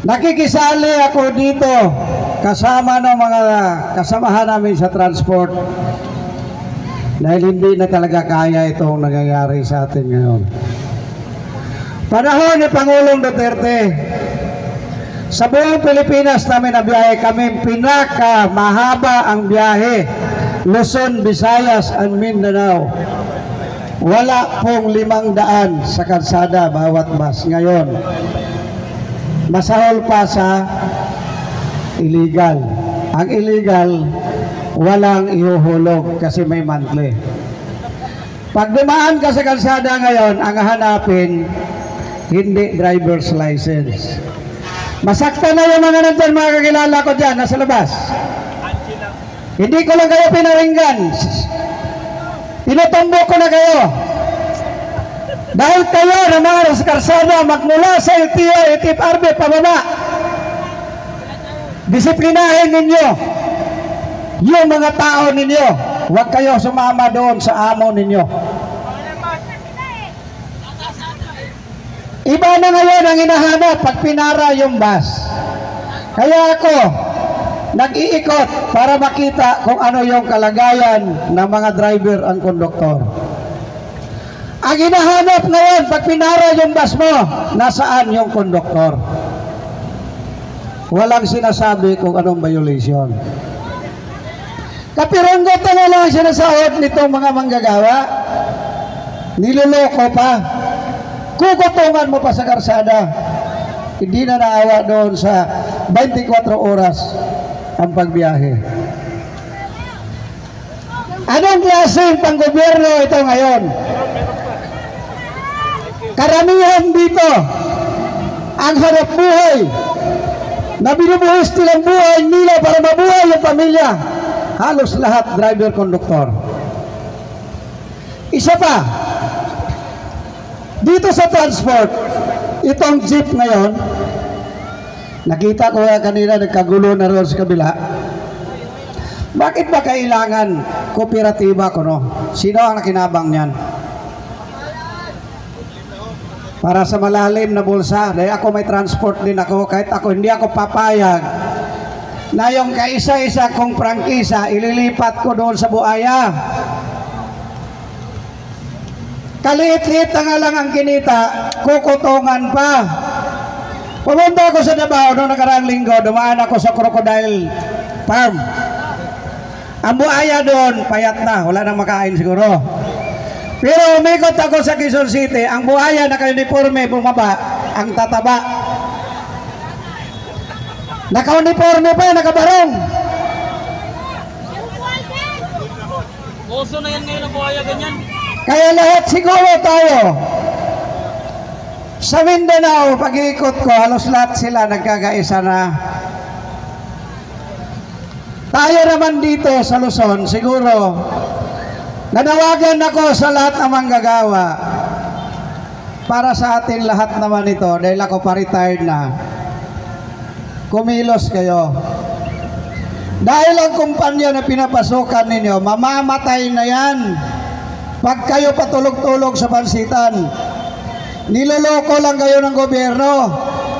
Nakikisali ako dito kasama ng mga kasamahan namin sa transport dahil hindi na talaga kaya itong nangyayari sa atin ngayon. Panahon ni Pangulong Duterte, sa buong Pilipinas namin na biyahe kami, pinaka mahaba ang biyahe, Luzon, Visayas, and Mindanao. Wala pong 500 sa kalsada bawat bus. Ngayon, masahol pa sa illegal. Ang illegal, walang ihuhulog kasi may monthly. Pag dumaan ka sa kalsada ngayon, ang hanapin, hindi driver's license. Masakta na yung mga nandyan, mga kakilala ko dyan, nasa labas. Hindi ko lang kayo pinaringgan. Tinutumbo ko na kayo. Dahil kayo na mga nasa kalsada, magmula sa LTO, FRB, pababa. Disiplinahin ninyo yung mga tao ninyo. Huwag kayo sumama doon sa amo ninyo. Iba na ngayon ang hinahanap pag pinara yung bus. Kaya ako, nag-iikot para makita kung ano yung kalagayan ng mga driver ang konduktor. Ang hinahanap ngayon, pag pinara yung bus mo, nasaan yung konduktor? Walang sinasabi kung anong violation. Kapiranggot na lang sinasahod nitong mga manggagawa. Niloloko pa. Kukutungan mo pa sa karsada. Hindi na naawa doon sa 24 oras ang pagbiyahe. Anong klaseng panggobyerno ito ngayon? Karamihan dito ang harap buhay na binubuhos nilang buhay nila para mabuhay yung pamilya. Halos lahat driver-conductor. Isa pa, dito sa transport, itong jeep ngayon, nakita ko kanina nagkagulo na ron sa kabila. Bakit ba kailangan kooperatiba ko, no? Sino ang nakinabang niyan? Para sa malalim na bulsa. Dahil ako may transport din ako, kahit ako hindi ako papayag na yung kaisa-isa kong prangkisa ililipat ko doon sa Buaya. Kaliit-liit na nga lang ang kinita, kukutungan pa. Pumunta ako sa Davao noong nakaraang linggo, dumaan ako sa Crocodile Farm. Ang buaya doon, payat na, wala nang makain siguro. Pero umikot ako sa Quezon City, ang buaya naka-uniforme bumaba, ang tataba. Naka-uniforme pa, nakabarong. Oso na yan ngayon ang buhaya ganyan. Kaya lahat siguro tayo sa Mindanao, pag-iikot ko, halos lahat sila nagkakaisa na. Tayo naman dito sa Luzon, siguro nanawagan ako sa lahat ng manggagawa para sa atin lahat naman ito, dahil ako pa-retired na. Kumilos kayo. Dahil ang kumpanya na pinapasukan ninyo, mamamatay na yan. Pag kayo patulog-tulog sa pansitan, niloloko lang kayo ng gobyerno.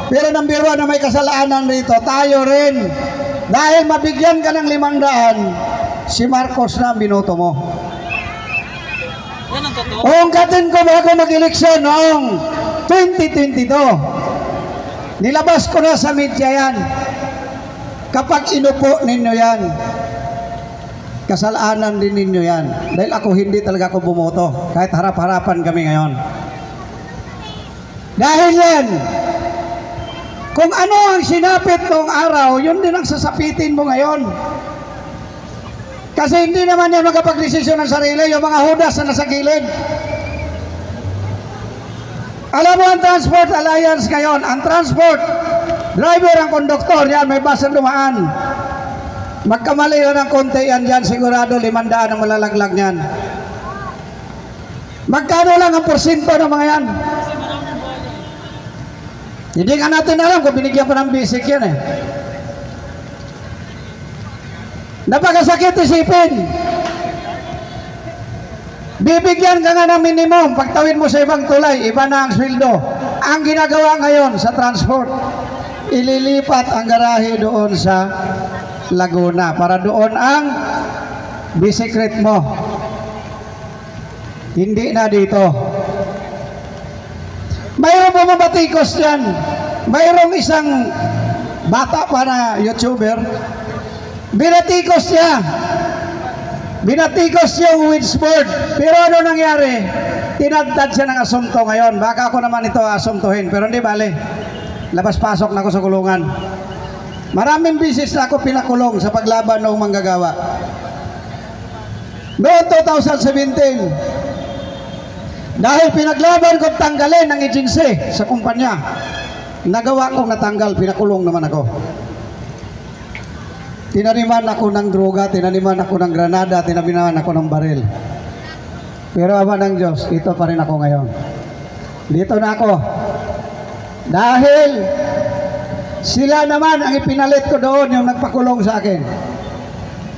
Pero number 1 na may kasalanan rito, tayo rin. Dahil mabigyan ka ng 500, si Marcos na ang binoto mo. Yan ang totoo. Ungkatin ko bago mag-eleksyon noong 2022. Nilabas ko na sa media yan. Kapag inupo ninyo yan, kasalanan din ninyo yan. Dahil ako hindi talaga ako bumoto. Kahit harap-harapan kami ngayon. Dahil yan, kung ano ang sinapit noong araw, yun din ang sasapitin mo ngayon. Kasi hindi naman yan magkapag-desisyon ng sarili, yung mga hudas na nasa gilid. Alam mo ang Transport Alliance ngayon, ang transport, driver, ang konduktor, yan may bus na dumaan. Magkamali yun ng konti yan dyan, sigurado 500 ang malalaglag niyan. Magkano lang ang porsyento ng mga yan? Hindi nga natin alam kung binigyan pa ng basic yan eh. Napakasakit isipin. Bibigyan ka nga ng minimum, pagtawid mo sa ibang tulay, iba na ang sweldo. Ang ginagawa ngayon sa transport, ililipat ang garahe doon sa Laguna para doon ang bisikret mo. Hindi na dito. Mayroon pa mabatikos dyan. Mayroong isang bata pa na YouTuber. Binatikos niya. Binatikos yung windsboard. Pero ano nangyari? Tinadtad siya ng asunto ngayon. Baka ako naman ito asuntuhin. Pero hindi bale. Labas-pasok na ako sa kulungan. Maraming bisis na ako pinakulong sa paglaban ng manggagawa. Noong 2017, dahil pinaglaban ko tanggalin ng agency sa kumpanya, nagawa kong natanggal, pinakulong naman ako. Tinaniman ako ng droga, tinaniman ako ng granada, tinaniman ako ng baril. Pero Ama ng Diyos, ito pa rin ako ngayon. Dito na ako. Dahil sila naman ang ipinalit ko doon, yung nagpakulong sa akin.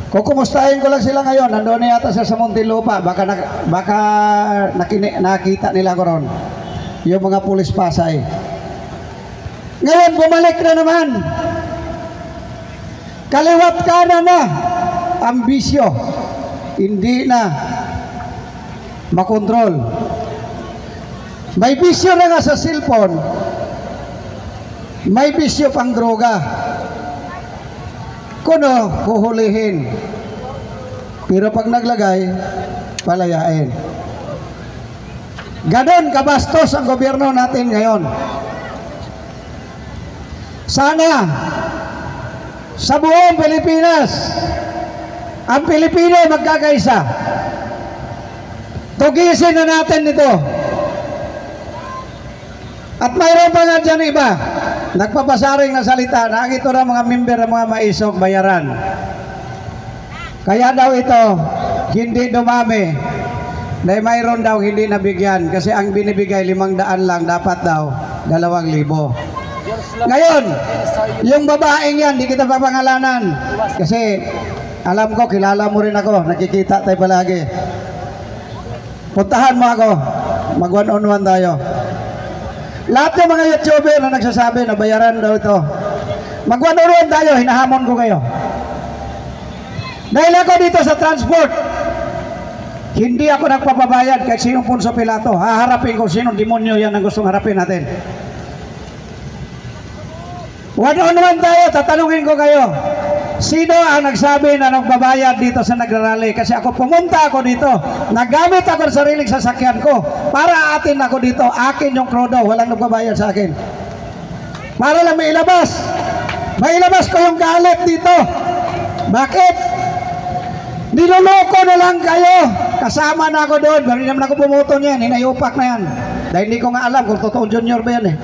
Kukumustahin ko lang sila ngayon. Nandoon na yata sa Muntinlupa. Baka nakita nila ko ron. Yung mga pulis Pasay. Ngayon, bumalik na naman. Kaliwat kanan na. Ambisyo. Hindi na makontrol. May bisyo na nga sa cellphone. May bisyo pang droga. Kuno, huhulihin. Pero pag naglagay, palayain. Ganon kabastos ang gobyerno natin ngayon. Sana, sa buong Pilipinas, ang Pilipino magkakaisa. Tugisin na natin ito. At mayroon pa nga dyan iba. Nagpapasaring na salita na ito na mga member ng mga maisog bayaran. Kaya daw ito hindi dumami dahil mayroon daw hindi nabigyan kasi ang binibigay 500 lang, dapat daw 2,000. Ngayon, yung babaeng yan, di kita papangalanan kasi alam ko, kilala mo rin ako, nakikita tayo palagi. Puntahan mo ako, mag one-on-one tayo. Lahat ng mga YouTuber na nagsasabi na bayaran daw ito, magwanuruan tayo, hinahamon ko kayo. Dahil ako dito sa transport, hindi ako nagpapabayad kahit sinong Poncio Pilato. Haharapin ko sinong demonyo yan ang gustong harapin natin. One-on-one tayo, tatanungin ko kayo. Sino ang nagsabi na nagbabayad dito sa nagrarally? Kasi ako pumunta ako dito, nagamit ako ng sariling sasakyan ko para atin ako dito, akin yung krodo, walang nagbabayad sa akin. Para lang mailabas ko yung galit dito. Bakit? Niloloko na lang kayo. Kasama na ako doon, bali naman ako bumuto niyan, hinayupak na yan. Dahil hindi ko nga alam kung totoong junior ba yan eh.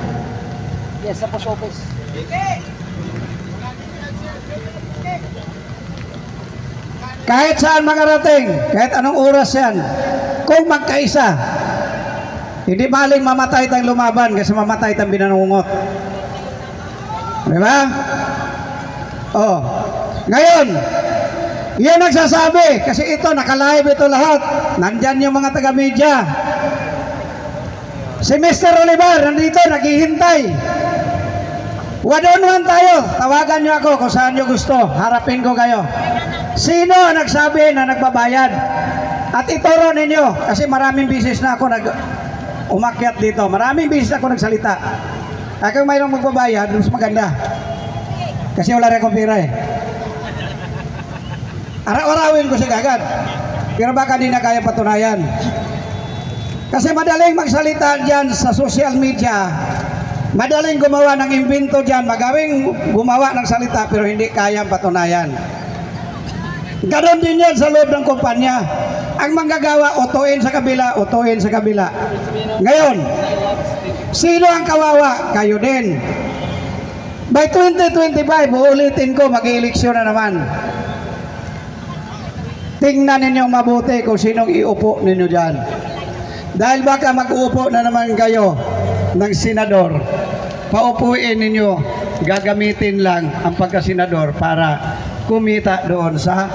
Yes, sa post office. Kahit saan makarating, kahit anong oras yan, kung magkaisa, hindi maling mamatay tayong lumaban kasi mamatay tayong binanungot. Diba? Oh. Ngayon, yan nagsasabi, kasi ito, nakalive ito lahat. Nandyan yung mga taga-media. Si Mr. Olivar, nandito, naghihintay. One-on-one tayo. Tawagan nyo ako kung saan nyo gusto. Harapin ko kayo. Sino ang nagsabi na nagbabayad? At ituro ninyo, kasi maraming bisis na ako umakyat dito. Maraming bisis ako nagsalita. Kung mayroong magbabayad, mas maganda. Kasi wala rin kumpira eh. Araw-arawin ko siya agad. Pero baka di na kaya patunayan. Kasi madaling magsalita dyan sa social media. Madaling gumawa ng imbento dyan. Magawing gumawa ng salita pero hindi kayang patunayan. Ganon din yan sa loob ng kumpanya. Ang manggagawa, utuin sa kabila, utuin sa kabila. Ngayon, sino ang kawawa? Kayo din. By 2025, uulitin ko, mag-ieleksyon na naman. Tingnan ninyong mabuti kung sinong iupo ninyo dyan. Dahil baka mag-uupo na naman kayo ng senador, paupuin ninyo, gagamitin lang ang pagkasenador para kumita doon sa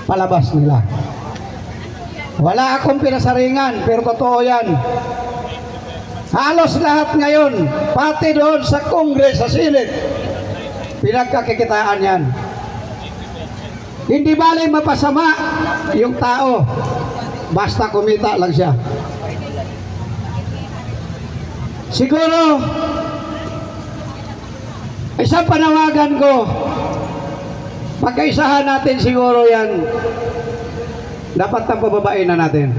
palabas nila. Wala akong pinasaringan, pero totoo yan. Halos lahat ngayon, pati doon sa Congress, sa Senate, pinagkakikitaan yan. Hindi bali mapasama yung tao, basta kumita lang siya. Siguro, isang panawagan ko, pagkaisahan natin siguro yan, dapat ang pababain na natin.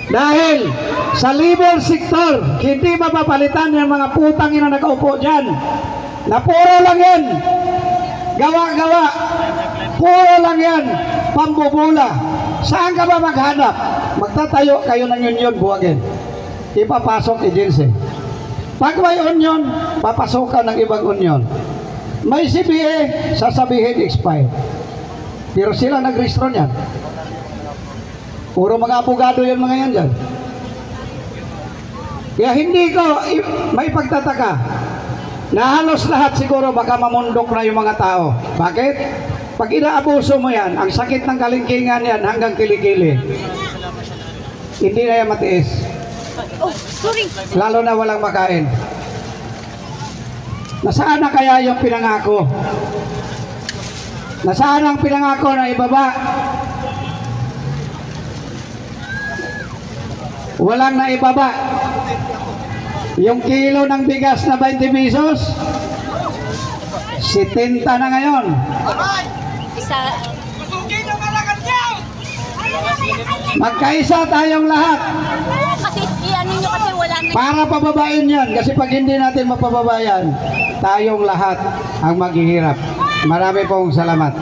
Dahil sa labor sector, hindi mapapalitan yung mga putang ina nakaupo dyan. Na puro lang yan. Gawa-gawa. Puro lang yan. Pambubula. Saan ka ba maghanap? Magtatayo kayo ng union, buwagin. Ipapasok agency. Pag may union, papasokan ng ibang union. May CBA, sasabihin expired. Pero sila nag-restro niyan. Puro mga abogado yan mga yan dyan. Kaya hindi ko may pagtataka na halos lahat siguro baka mamundok na yung mga tao. Bakit? Pag inaabuso mo yan, ang sakit ng kalingkingan yan hanggang kilikili. Hindi na yan matiis. Oh, sorry. Lalo na walang makain. Nasaan na kaya yung pinangako? Nasaan ang pinangako na ibaba? Walang naibaba. Yung kilo ng bigas na 20 pesos, 70 na ngayon. Isa. Magkaisa tayong lahat Kasi iyan ninyo kasi wala na. para pababain yan. Kasi pag hindi natin mapababayan, tayong lahat ang maghihirap. Marami pong salamat.